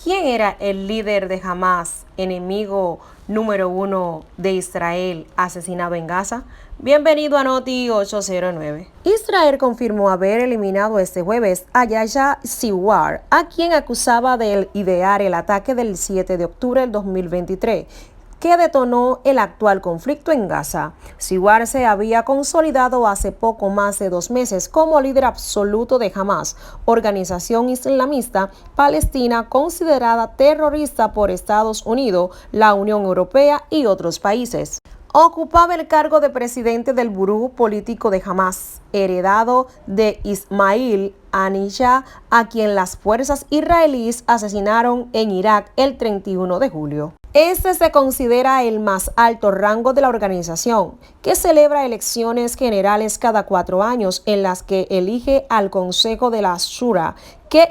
¿Quién era el líder de Hamás, enemigo número 1 de Israel, asesinado en Gaza? Bienvenido a Noti 809. Israel confirmó haber eliminado este jueves a Yahya Sinwar, a quien acusaba de idear el ataque del 7 de octubre del 2023. Que detonó el actual conflicto en Gaza. Sinwar se había consolidado hace poco más de 2 meses como líder absoluto de Hamás, organización islamista palestina considerada terrorista por Estados Unidos, la Unión Europea y otros países. Ocupaba el cargo de presidente del buró político de Hamás, heredado de Ismail Haniyeh, a quien las fuerzas israelíes asesinaron en Irak el 31 de julio. Este se considera el más alto rango de la organización, que celebra elecciones generales cada 4 años en las que elige al Consejo de la Shura, que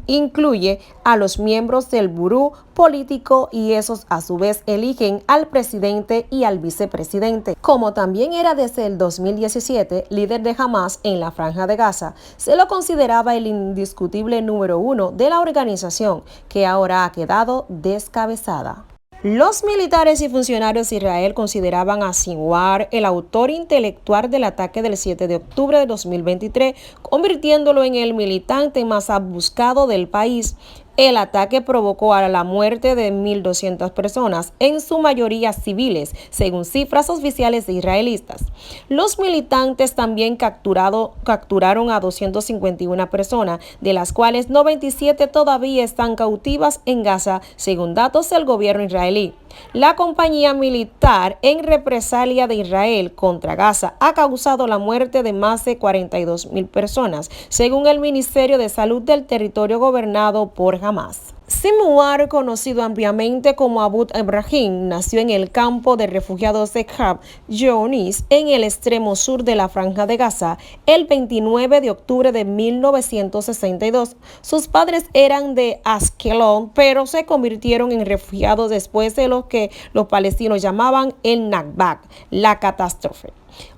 incluye a los miembros del buró político y esos a su vez eligen al presidente y al vicepresidente. Como también era desde el 2017 líder de Hamás en la Franja de Gaza, se lo consideraba el indiscutible número 1 de la organización, que ahora ha quedado descabezada. Los militares y funcionarios de Israel consideraban a Sinwar el autor intelectual del ataque del 7 de octubre de 2023, convirtiéndolo en el militante más buscado del país. El ataque provocó a la muerte de 1.200 personas, en su mayoría civiles, según cifras oficiales de israelitas. Los militantes también capturaron a 251 personas, de las cuales 97 todavía están cautivas en Gaza, según datos del gobierno israelí. La compañía militar en represalia de Israel contra Gaza ha causado la muerte de más de 42.000 personas, según el Ministerio de Salud del territorio gobernado por Hamás. Sinwar, conocido ampliamente como Abu Ibrahim, nació en el campo de refugiados de Khan Younis, en el extremo sur de la Franja de Gaza, el 29 de octubre de 1962. Sus padres eran de Askelon, pero se convirtieron en refugiados después de lo que los palestinos llamaban el Nakba, la catástrofe,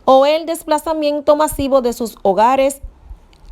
o el desplazamiento masivo de sus hogares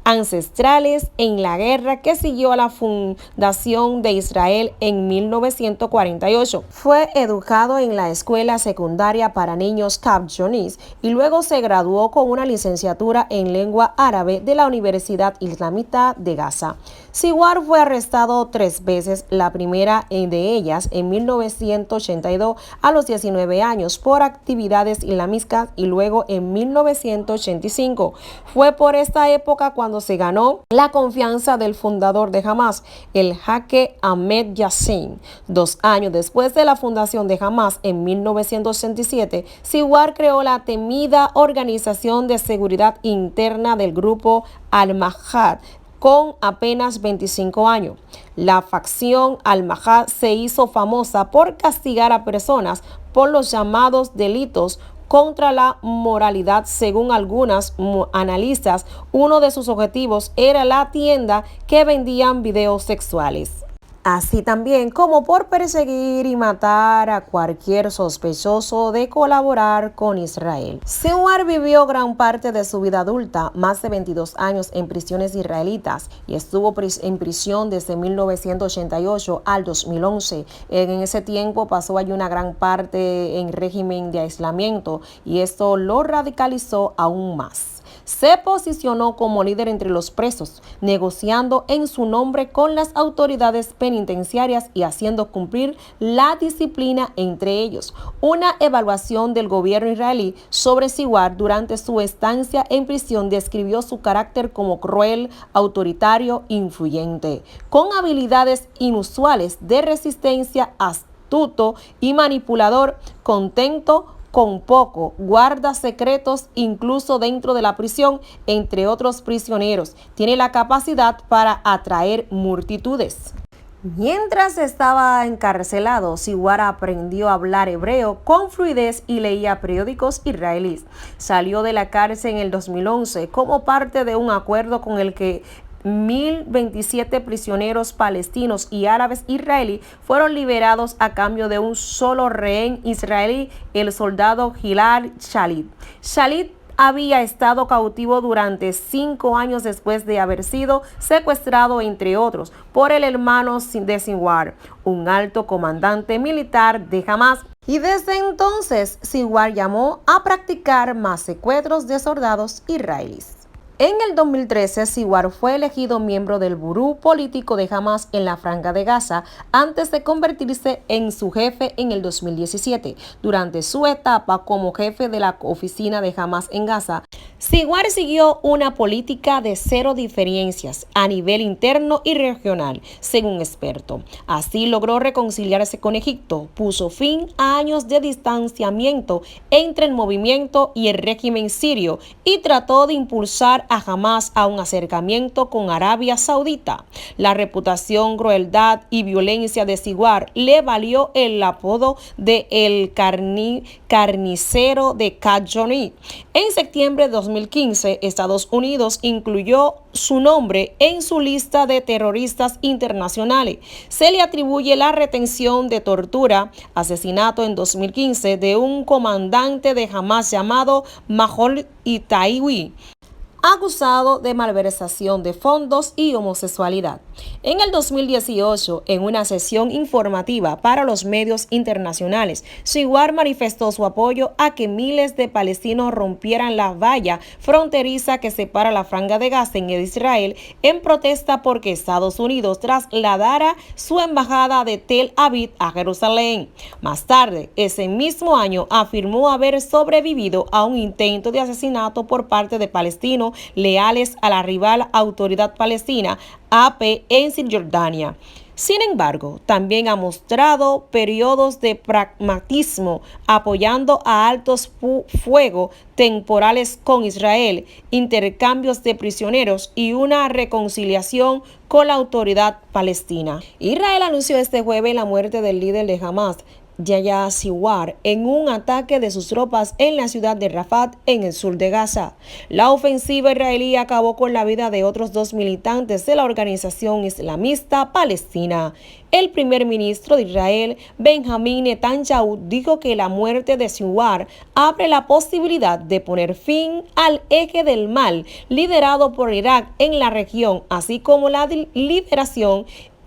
ancestrales en la guerra que siguió a la fundación de Israel en 1948. Fue educado en la escuela secundaria para niños Khan Younis y luego se graduó con una licenciatura en lengua árabe de la Universidad Islámica de Gaza. Sinwar fue arrestado 3 veces, la primera de ellas en 1982 a los 19 años por actividades islamistas y luego en 1985. Fue por esta época cuando se ganó la confianza del fundador de Hamás, el jeque Ahmed Yassin. 2 años después de la fundación de Hamás, en 1987, Sinwar creó la temida Organización de Seguridad Interna del grupo Al-Mahad, con apenas 25 años. La facción Al-Mahad se hizo famosa por castigar a personas por los llamados delitos contra la moralidad. Según algunas analistas, uno de sus objetivos era la tienda que vendían videos sexuales, así también como por perseguir y matar a cualquier sospechoso de colaborar con Israel. Sinwar vivió gran parte de su vida adulta, más de 22 años en prisiones israelitas, y estuvo en prisión desde 1988 al 2011. En ese tiempo pasó allí una gran parte en régimen de aislamiento y esto lo radicalizó aún más. Se posicionó como líder entre los presos, negociando en su nombre con las autoridades penitenciarias y haciendo cumplir la disciplina entre ellos. Una evaluación del gobierno israelí sobre Sinwar durante su estancia en prisión describió su carácter como cruel, autoritario, influyente, con habilidades inusuales de resistencia, astuto y manipulador, contento con poco, guarda secretos incluso dentro de la prisión, entre otros prisioneros. Tiene la capacidad para atraer multitudes. Mientras estaba encarcelado, Sinwar aprendió a hablar hebreo con fluidez y leía periódicos israelíes. Salió de la cárcel en el 2011 como parte de un acuerdo con el que 1.027 prisioneros palestinos y árabes israelí fueron liberados a cambio de un solo rehén israelí, el soldado Gilad Shalit. Shalit había estado cautivo durante 5 años después de haber sido secuestrado, entre otros, por el hermano de Sinwar, un alto comandante militar de Hamás. Y desde entonces, Sinwar llamó a practicar más secuestros de soldados israelíes. En el 2013, Sinwar fue elegido miembro del buró político de Hamás en la Franja de Gaza antes de convertirse en su jefe en el 2017. Durante su etapa como jefe de la oficina de Hamás en Gaza, Sinwar siguió una política de cero diferencias a nivel interno y regional, según experto. Así logró reconciliarse con Egipto, puso fin a años de distanciamiento entre el movimiento y el régimen sirio y trató de impulsar a Hamás a un acercamiento con Arabia Saudita. La reputación, crueldad y violencia de Sinwar le valió el apodo de el carnicero de Khan-Younis. En septiembre de 2015, Estados Unidos incluyó su nombre en su lista de terroristas internacionales. Se le atribuye la retención de tortura, asesinato en 2015 de un comandante de Hamás llamado Mahmoud Itaiwi, acusado de malversación de fondos y homosexualidad. En el 2018, en una sesión informativa para los medios internacionales, Sinwar manifestó su apoyo a que miles de palestinos rompieran la valla fronteriza que separa la Franja de Gaza en Israel en protesta porque Estados Unidos trasladara su embajada de Tel Aviv a Jerusalén. Más tarde, ese mismo año, afirmó haber sobrevivido a un intento de asesinato por parte de palestinos leales a la rival Autoridad Palestina, AP, en Cisjordania. Sin embargo, también ha mostrado periodos de pragmatismo, apoyando a altos fuego temporales con Israel, intercambios de prisioneros y una reconciliación con la Autoridad Palestina. Israel anunció este jueves la muerte del líder de Hamás, Yahya Sinwar, en un ataque de sus tropas en la ciudad de Rafah, en el sur de Gaza. La ofensiva israelí acabó con la vida de otros 2 militantes de la organización islamista palestina. El primer ministro de Israel, Benjamin Netanyahu, dijo que la muerte de Sinwar abre la posibilidad de poner fin al eje del mal liderado por Irak en la región, así como la liberación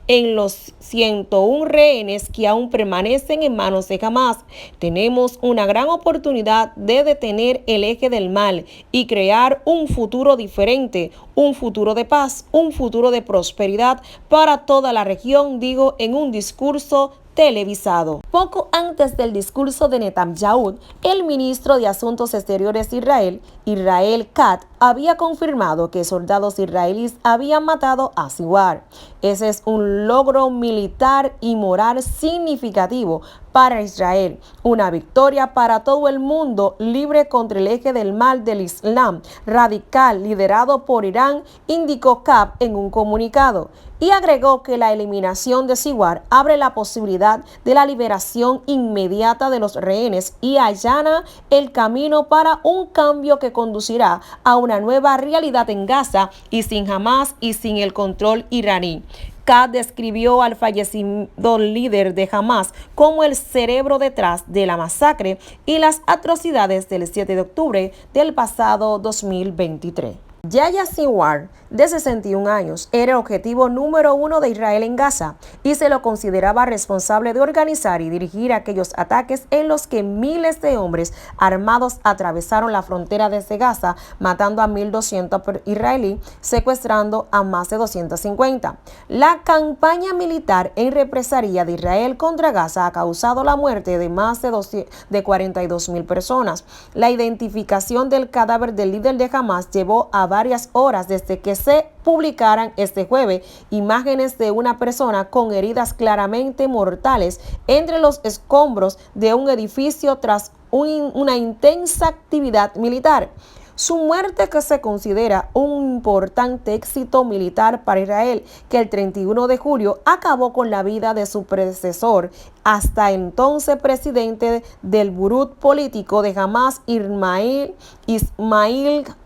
en los 101 rehenes que aún permanecen en manos de Hamás. Tenemos una gran oportunidad de detener el eje del mal y crear un futuro diferente, un futuro de paz, un futuro de prosperidad para toda la región, dijo en un discurso televisado. Poco antes del discurso de Netanyahu, el ministro de Asuntos Exteriores de Israel, Israel Katz, había confirmado que soldados israelíes habían matado a Sinwar. Ese es un logro militar y moral significativo para Israel, una victoria para todo el mundo libre contra el eje del mal del Islam radical liderado por Irán, indicó Katz en un comunicado. Y agregó que la eliminación de Sinwar abre la posibilidad de la liberación inmediata de los rehenes y allana el camino para un cambio que conducirá a una nueva realidad en Gaza y sin Hamás y sin el control iraní. Katz describió al fallecido líder de Hamás como el cerebro detrás de la masacre y las atrocidades del 7 de octubre del pasado 2023. Yahya Sinwar, de 61 años, era el objetivo número 1 de Israel en Gaza y se lo consideraba responsable de organizar y dirigir aquellos ataques en los que miles de hombres armados atravesaron la frontera desde Gaza, matando a 1.200 israelíes, secuestrando a más de 250. La campaña militar en represalia de Israel contra Gaza ha causado la muerte de más de 42,000 personas. La identificación del cadáver del líder de Hamás llevó a varias horas desde que se publicaran este jueves imágenes de una persona con heridas claramente mortales entre los escombros de un edificio tras una intensa actividad militar. Su muerte, que se considera un importante éxito militar para Israel, que el 31 de julio acabó con la vida de su predecesor, hasta entonces presidente del buró político de Hamás, Ismail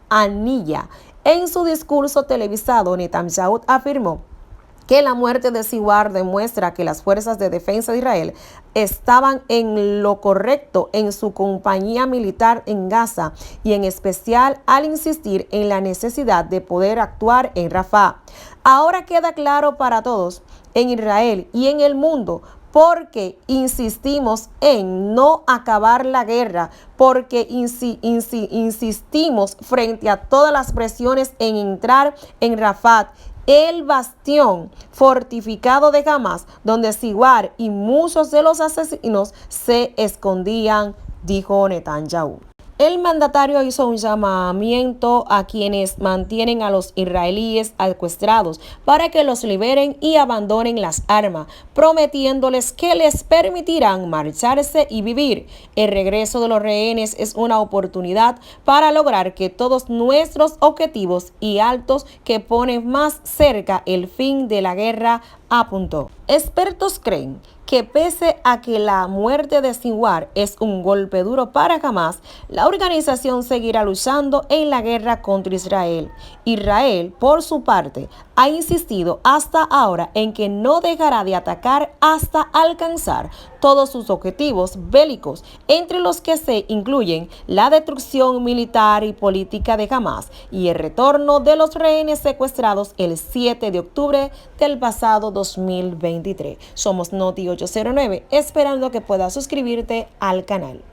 Haniyeh. En su discurso televisado, Netanyahu afirmó que la muerte de Sinwar demuestra que las fuerzas de defensa de Israel estaban en lo correcto en su compañía militar en Gaza y en especial al insistir en la necesidad de poder actuar en Rafah. Ahora queda claro para todos en Israel y en el mundo porque insistimos en no acabar la guerra, porque insistimos frente a todas las presiones en entrar en Rafah, el bastión fortificado de Hamás, donde Sinwar y muchos de los asesinos se escondían, dijo Netanyahu. El mandatario hizo un llamamiento a quienes mantienen a los israelíes secuestrados para que los liberen y abandonen las armas, prometiéndoles que les permitirán marcharse y vivir. El regreso de los rehenes es una oportunidad para lograr que todos nuestros objetivos y altos que ponen más cerca el fin de la guerra, apuntó. Expertos creen que pese a que la muerte de Sinwar es un golpe duro para Hamás, la organización seguirá luchando en la guerra contra Israel. Israel, por su parte, ha insistido hasta ahora en que no dejará de atacar hasta alcanzar todos sus objetivos bélicos, entre los que se incluyen la destrucción militar y política de Hamás y el retorno de los rehenes secuestrados el 7 de octubre del pasado 2023. Somos Noti 809, esperando que puedas suscribirte al canal.